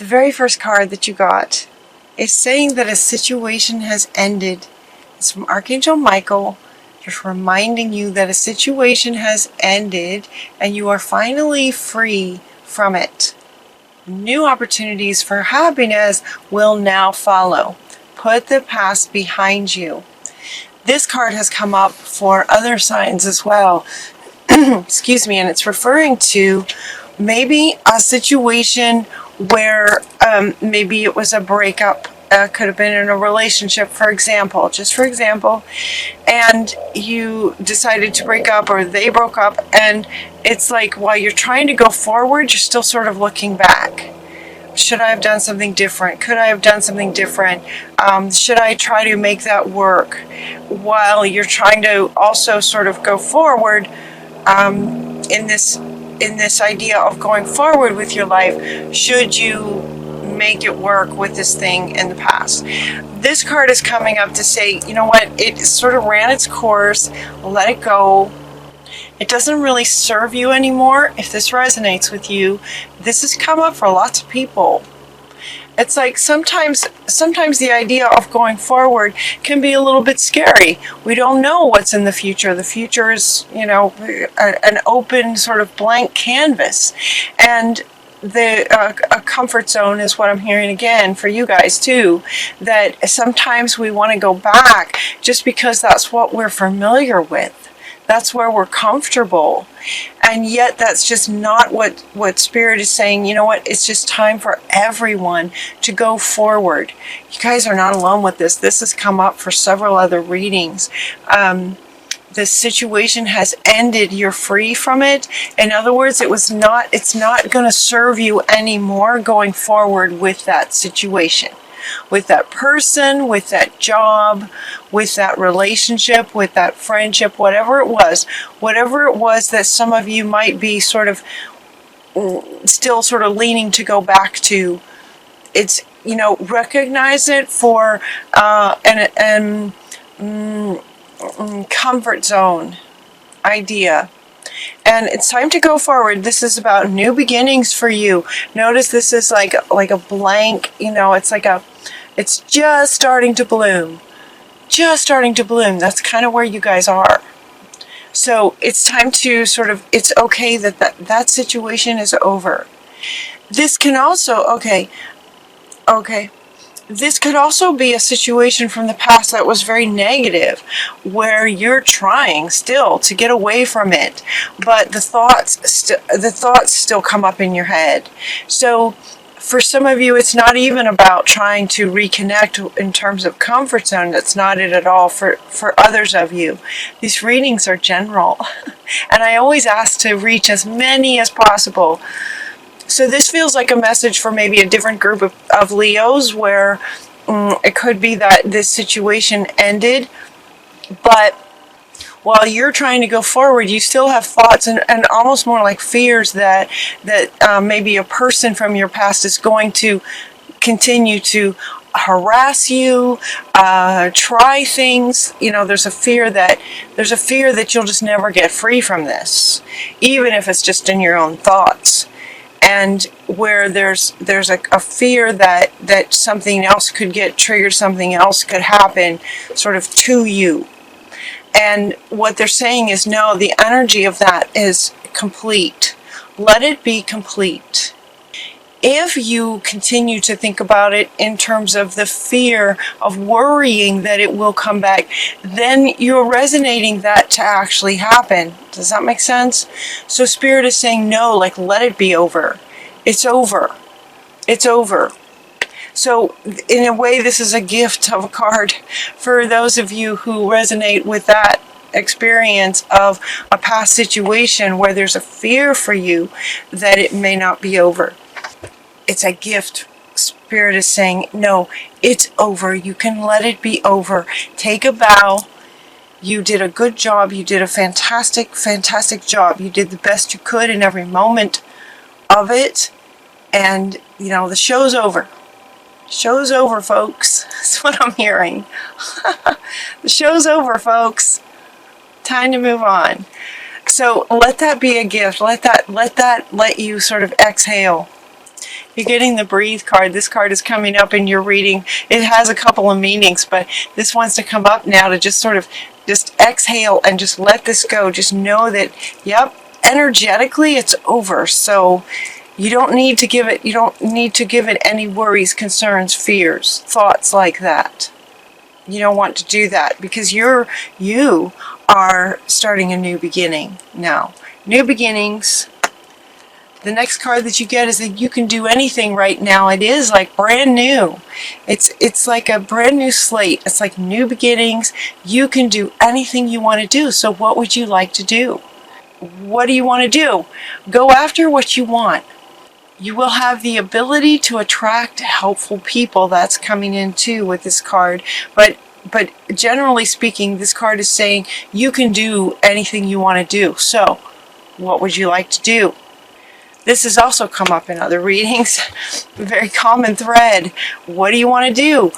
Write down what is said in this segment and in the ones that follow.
The very first card that you got is saying that a situation has ended. It's from Archangel Michael, just reminding you that a situation has ended and you are finally free from it. New opportunities for happiness will now follow. Put the past behind you. This card has come up for other signs as well. Excuse me, and it's referring to maybe a situation where maybe it was a breakup, could have been in a relationship, for example, and you decided to break up, or they broke up, and it's like while you're trying to go forward, you're still sort of looking back. Should I have done something different? Could I have done something different? Should I try to make that work? While you're trying to also sort of go forward in this idea of going forward with your life, should you make it work with this thing in the past? This card is coming up to say, you know what, it sort of ran its course, let it go. It doesn't really serve you anymore. If this resonates with you, this has come up for lots of people. It's like sometimes the idea of going forward can be a little bit scary. We don't know what's in the future. The future is, an open sort of blank canvas. And a comfort zone is what I'm hearing again for you guys too, that sometimes we want to go back just because that's what we're familiar with. That's where we're comfortable. And yet that's just not what Spirit is saying. You know what? It's just time for everyone to go forward. You guys are not alone with this. This has come up for several other readings. The situation has ended. You're free from it. In other words, it's not going to serve you anymore going forward with that situation, with that person, with that job, with that relationship, with that friendship, whatever it was that some of you might be sort of still sort of leaning to go back to. It's, recognize it for an comfort zone idea. And it's time to go forward. This is about new beginnings for you. Notice this is like a blank, it's just starting to bloom. Just starting to bloom. That's kind of where you guys are. So it's time to it's okay that situation is over. This can also, okay. This could also be a situation from the past that was very negative, where you're trying still to get away from it, but the thoughts still come up in your head. So for some of you, it's not even about trying to reconnect in terms of comfort zone. That's not it at all. For others of you, these readings are general, and I always ask to reach as many as possible. So this feels like a message for maybe a different group of Leos, where it could be that this situation ended, but while you're trying to go forward, you still have thoughts and almost more like fears that maybe a person from your past is going to continue to harass you, try things. There's a fear that you'll just never get free from this, even if it's just in your own thoughts. And where there's a fear that something else could get triggered, something else could happen sort of to you. And what they're saying is, no, the energy of that is complete. Let it be complete. If you continue to think about it in terms of the fear of worrying that it will come back, then you're resonating that to actually happen. Does that make sense? So Spirit is saying, no, let it be over. It's over. It's over. So in a way, this is a gift of a card for those of you who resonate with that experience of a past situation where there's a fear for you that it may not be over. It's a gift. Spirit is saying, no, it's over. You can let it be over. Take a bow. You did a good job. You did a fantastic, fantastic job. You did the best you could in every moment of it. And, the show's over. Show's over, folks. That's what I'm hearing. The show's over, folks. Time to move on. So let that be a gift. Let you sort of exhale. You're getting the breathe card. This card is coming up in your reading. It has a couple of meanings, but this wants to come up now to just sort of just exhale and just let this go. Just know that, yep, energetically it's over. So you don't need to give it any worries, concerns, fears, thoughts like that. You don't want to do that because you are starting a new beginning now. New beginnings. The next card that you get is that you can do anything right now. It is like brand new. It's like a brand new slate. It's like new beginnings. You can do anything you want to do. So what would you like to do? What do you want to do? Go after what you want. You will have the ability to attract helpful people. That's coming in too with this card. But generally speaking, this card is saying you can do anything you want to do. So what would you like to do? This has also come up in other readings. A very common thread. What do you want to do?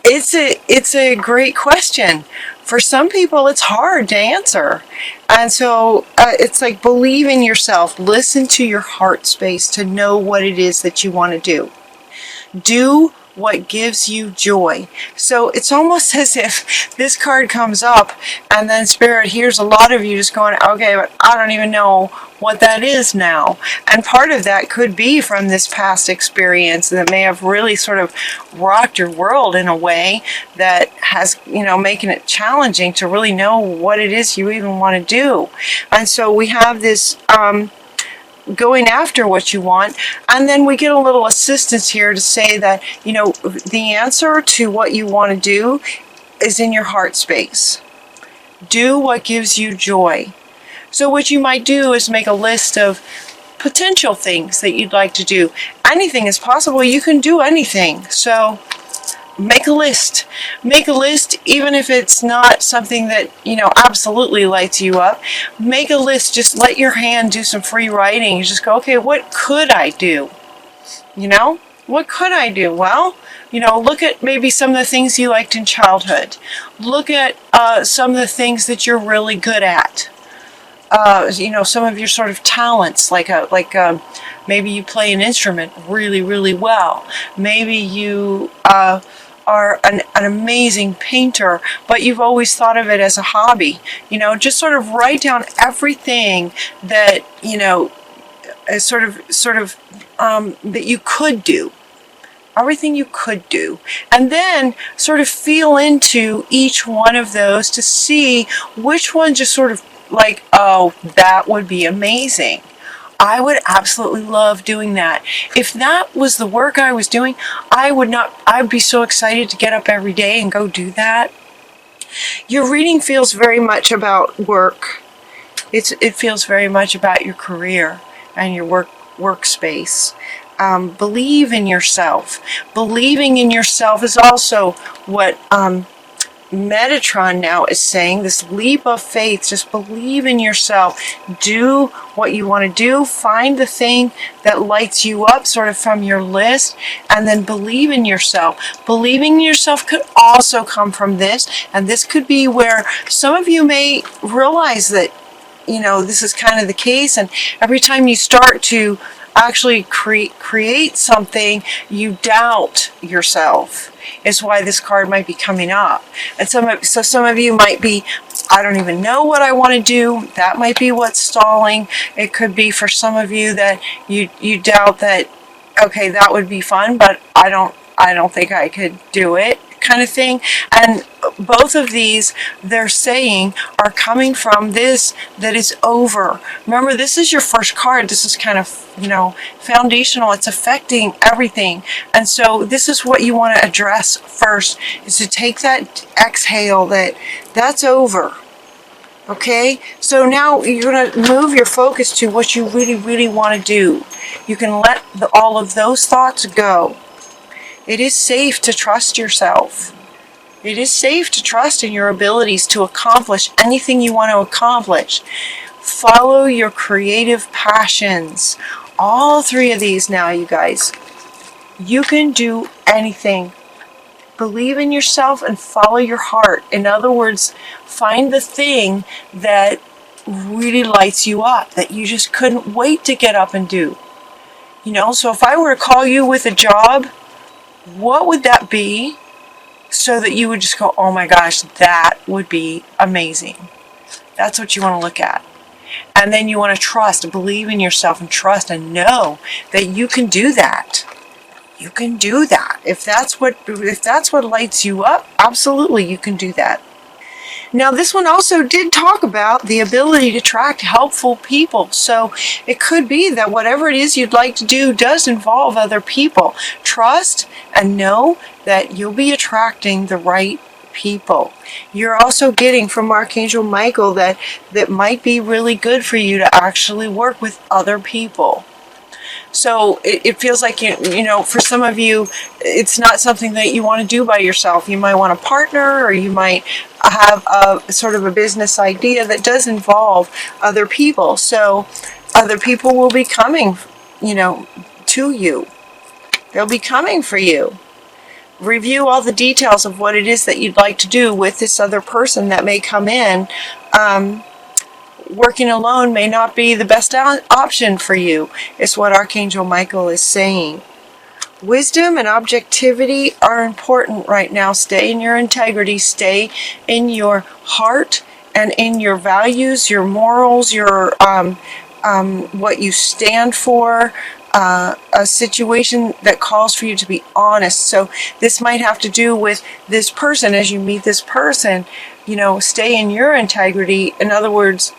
It's a great question. For some people, it's hard to answer. And so it's like believe in yourself. Listen to your heart space to know what it is that you want to do. Do what gives you joy. So it's almost as if this card comes up and then Spirit hears a lot of you just going, okay, but I don't even know what that is now. And part of that could be from this past experience that may have really sort of rocked your world in a way that has, making it challenging to really know what it is you even want to do. And so we have this going after what you want, and then we get a little assistance here to say that the answer to what you want to do is in your heart space. Do what gives you joy. So what you might do is make a list of potential things that you'd like to do. Anything is possible. You can do anything. So make a list. Make a list, even if it's not something that, absolutely lights you up. Make a list. Just let your hand do some free writing. You just go, okay, what could I do? What could I do? Well, look at maybe some of the things you liked in childhood. Look at some of the things that you're really good at. Some of your sort of talents, like maybe you play an instrument really, really well. Maybe you are an amazing painter, but you've always thought of it as a hobby. Just sort of write down everything that, sort of that you could do. Everything you could do. And then sort of feel into each one of those to see which one just sort of like, oh, that would be amazing. I would absolutely love doing that. If that was the work I was doing, I'd be so excited to get up every day and go do that. Your reading feels very much about work. It feels very much about your career and your workspace. Believe in yourself. Believing in yourself is also what Metatron now is saying, this leap of faith. Just believe in yourself. Do what you want to do. Find the thing that lights you up sort of from your list, and then believe in yourself. Believing in yourself could also come from this, and this could be where some of you may realize that this is kind of the case, and every time you start to actually create something, you doubt yourself. Is why this card might be coming up. And some of you might be, I don't even know what I want to do. That might be what's stalling. It could be for some of you that you doubt that, okay, that would be fun, but I don't think I could do it, kind of thing. And both of these, they're saying, are coming from this that is over. Remember, this is your first card. This is kind of, foundational. It's affecting everything. And so this is what you want to address first, is to take that exhale that's over. Okay? So now you're going to move your focus to what you really, really want to do. You can let all of those thoughts go. It is safe to trust yourself. It is safe to trust in your abilities to accomplish anything you want to accomplish. Follow your creative passions. All three of these now, you guys. You can do anything. Believe in yourself and follow your heart. In other words, find the thing that really lights you up, that you just couldn't wait to get up and do. So if I were to call you with a job, what would that be? So that you would just go, oh my gosh, that would be amazing. That's what you want to look at. And then you want to trust, believe in yourself and trust and know that you can do that. You can do that. If that's what lights you up, absolutely you can do that. Now, this one also did talk about the ability to attract helpful people. So it could be that whatever it is you'd like to do does involve other people. Trust and know that you'll be attracting the right people. You're also getting from Archangel Michael that might be really good for you to actually work with other people. So it feels like, for some of you, it's not something that you want to do by yourself. You might want a partner, or you might have a sort of a business idea that does involve other people. So other people will be coming, to you. They'll be coming for you. Review all the details of what it is that you'd like to do with this other person that may come in. Working alone may not be the best option for you, is what Archangel Michael is saying. Wisdom and objectivity are important right now. Stay in your integrity, stay in your heart and in your values, your morals, your what you stand for. A situation that calls for you to be honest. So this might have to do with this person. As you meet this person, stay in your integrity. In other words,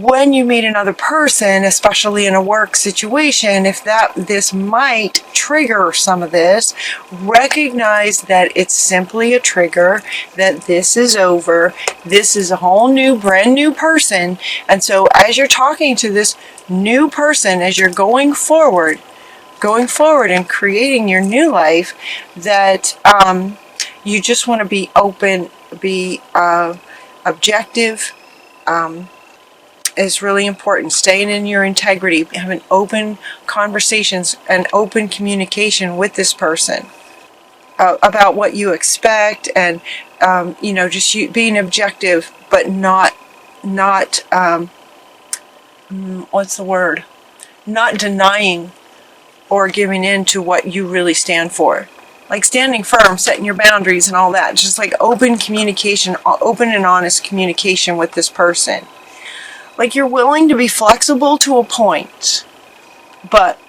when you meet another person, especially in a work situation, if this might trigger some of this, recognize that it's simply a trigger, that this is over. This is a whole new, brand new person. And so as you're talking to this new person, as you're going forward and creating your new life, that you just want to be open, be objective, is really important. Staying in your integrity, having open conversations and open communication with this person about what you expect, and just being objective, but not what's the word? Not denying or giving in to what you really stand for. Like standing firm, setting your boundaries and all that. Just like open communication, open and honest communication with this person. Like you're willing to be flexible to a point, but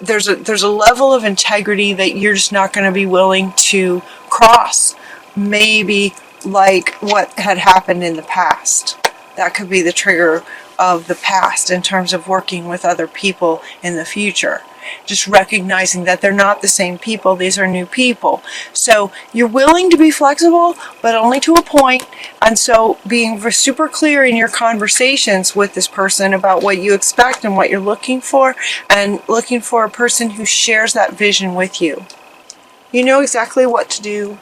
there's a level of integrity that you're just not going to be willing to cross. Maybe like what had happened in the past. That could be the trigger of the past in terms of working with other people in the future. Just recognizing that they're not the same people. These are new people. So you're willing to be flexible, but only to a point. And so being super clear in your conversations with this person about what you expect and what you're looking for, and looking for a person who shares that vision with you. You know exactly what to do.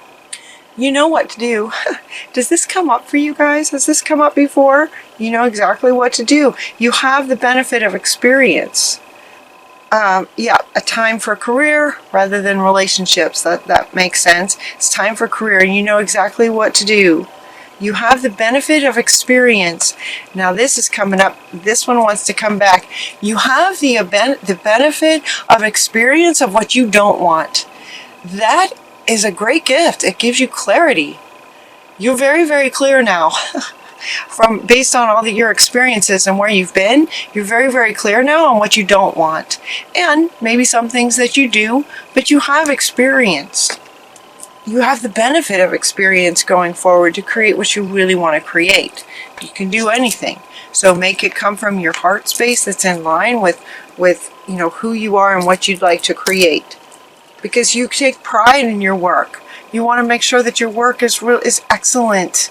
You know what to do. Does this come up for you guys? Has this come up before? You know exactly what to do. You have the benefit of experience. A time for career rather than relationships. That makes sense. It's time for career, and you know exactly what to do. You have the benefit of experience. Now this is coming up. This one wants to come back. You have the benefit of experience of what you don't want. That is a great gift. It gives you clarity. You're very, very clear now. Based on all your experiences and where you've been, you're very, very clear now on what you don't want. And maybe some things that you do, but you have experience. You have the benefit of experience going forward to create what you really want to create. You can do anything. So make it come from your heart space that's in line with who you are and what you'd like to create. Because you take pride in your work. You want to make sure that your work is excellent.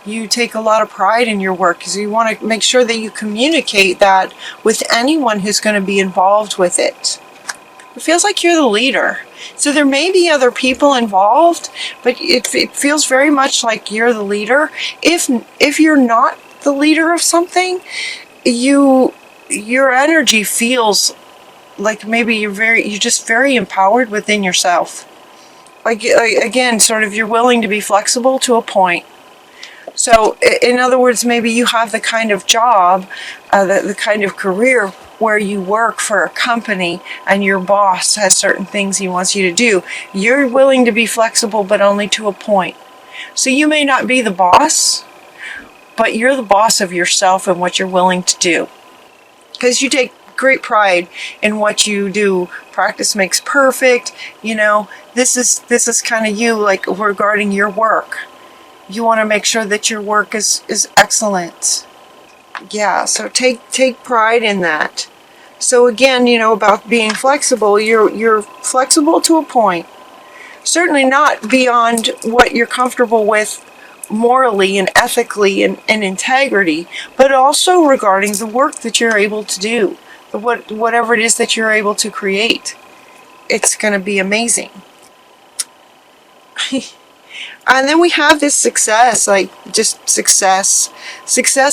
You take a lot of pride in your work because you want to make sure that you communicate that with anyone who's going to be involved with it. It feels like you're the leader. So there may be other people involved, but it feels very much like you're the leader. If you're not the leader of something, your energy feels like maybe you're just very empowered within yourself. Like again, sort of you're willing to be flexible to a point. So in other words, maybe you have the kind of job, the kind of career where you work for a company and your boss has certain things he wants you to do, you're willing to be flexible, but only to a point. So you may not be the boss, but you're the boss of yourself and what you're willing to do. Because you take great pride in what you do. Practice makes perfect. This is kind of you, like regarding your work. You want to make sure that your work is excellent. Yeah, so take pride in that. So again, about being flexible, you're flexible to a point. Certainly not beyond what you're comfortable with morally and ethically and integrity, but also regarding the work that you're able to do, whatever it is that you're able to create. It's going to be amazing. And then we have this success, like just success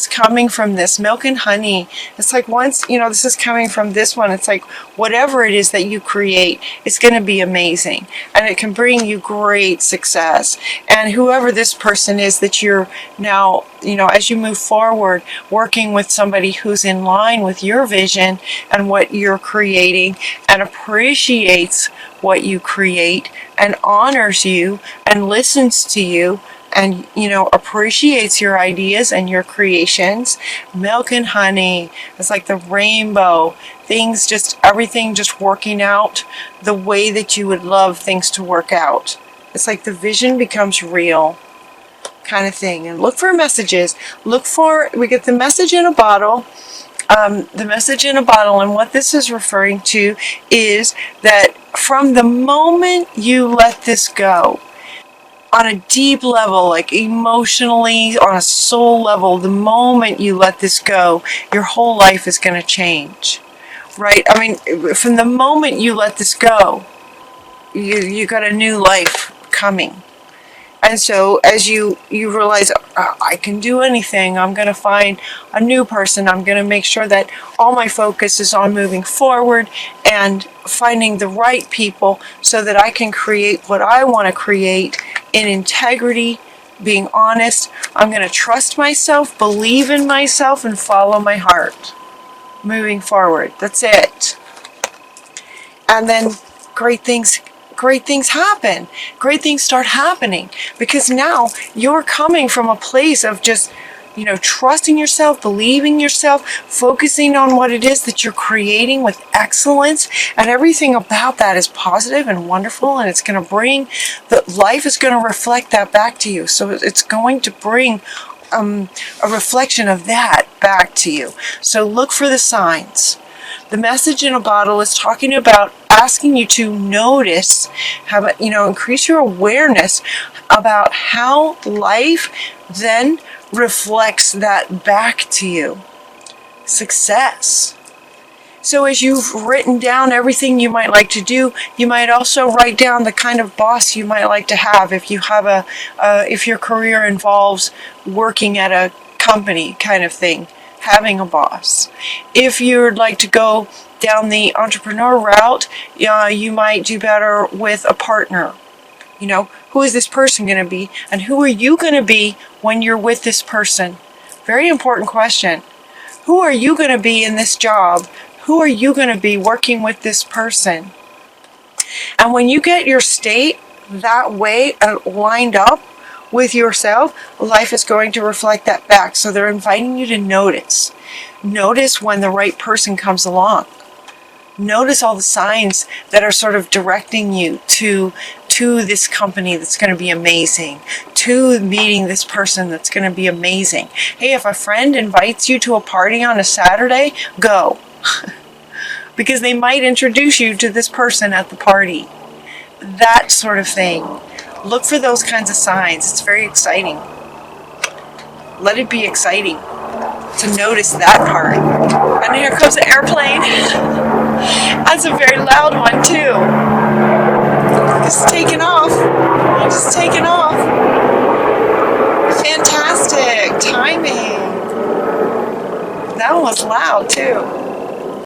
coming from this milk and honey. It's like once, this is coming from this one. It's like whatever it is that you create, it's going to be amazing. And it can bring you great success. And whoever this person is that you're now, as you move forward, working with somebody who's in line with your vision and what you're creating and appreciates what you create and honors you and listens to you and appreciates your ideas and your creations. Milk and honey. It's like the rainbow. Everything just working out the way that you would love things to work out. It's like the vision becomes real kind of thing. And look for messages. We get the message in a bottle. The message in a bottle, and what this is referring to is that from the moment you let this go, on a deep level, like emotionally, on a soul level, the moment you let this go, your whole life is going to change, right? I mean, from the moment you let this go, you got a new life coming. And so as you realize, I can do anything, I'm going to find a new person, I'm going to make sure that all my focus is on moving forward and finding the right people so that I can create what I want to create in integrity, being honest. I'm going to trust myself, believe in myself, and follow my heart. Moving forward. That's it. And then great things happen. Great things start happening because now you're coming from a place of just, trusting yourself, believing yourself, focusing on what it is that you're creating with excellence, and everything about that is positive and wonderful, and it's going to bring, life is going to reflect that back to you. So it's going to bring a reflection of that back to you. So look for the signs. The message in a bottle is talking about asking you to notice, increase your awareness about how life then reflects that back to you. Success. So as you've written down everything you might like to do, you might also write down the kind of boss you might like to have. If you have if your career involves working at a company kind of thing, having a boss. If you'd like to go down the entrepreneur route, you might do better with a partner. Who is this person going to be? And who are you going to be when you're with this person? Very important question. Who are you going to be in this job? Who are you going to be working with this person? And when you get your state that way lined up with yourself, life is going to reflect that back. So they're inviting you to notice. Notice when the right person comes along. Notice all the signs that are sort of directing you to this company that's going to be amazing, to meeting this person that's going to be amazing. Hey, if a friend invites you to a party on a Saturday, go. Because they might introduce you to this person at the party. That sort of thing. Look for those kinds of signs. It's very exciting. Let it be exciting to notice that part. And here comes the airplane. That's a very loud one too. Just taking off. Just taking off. Fantastic timing. That one was loud too.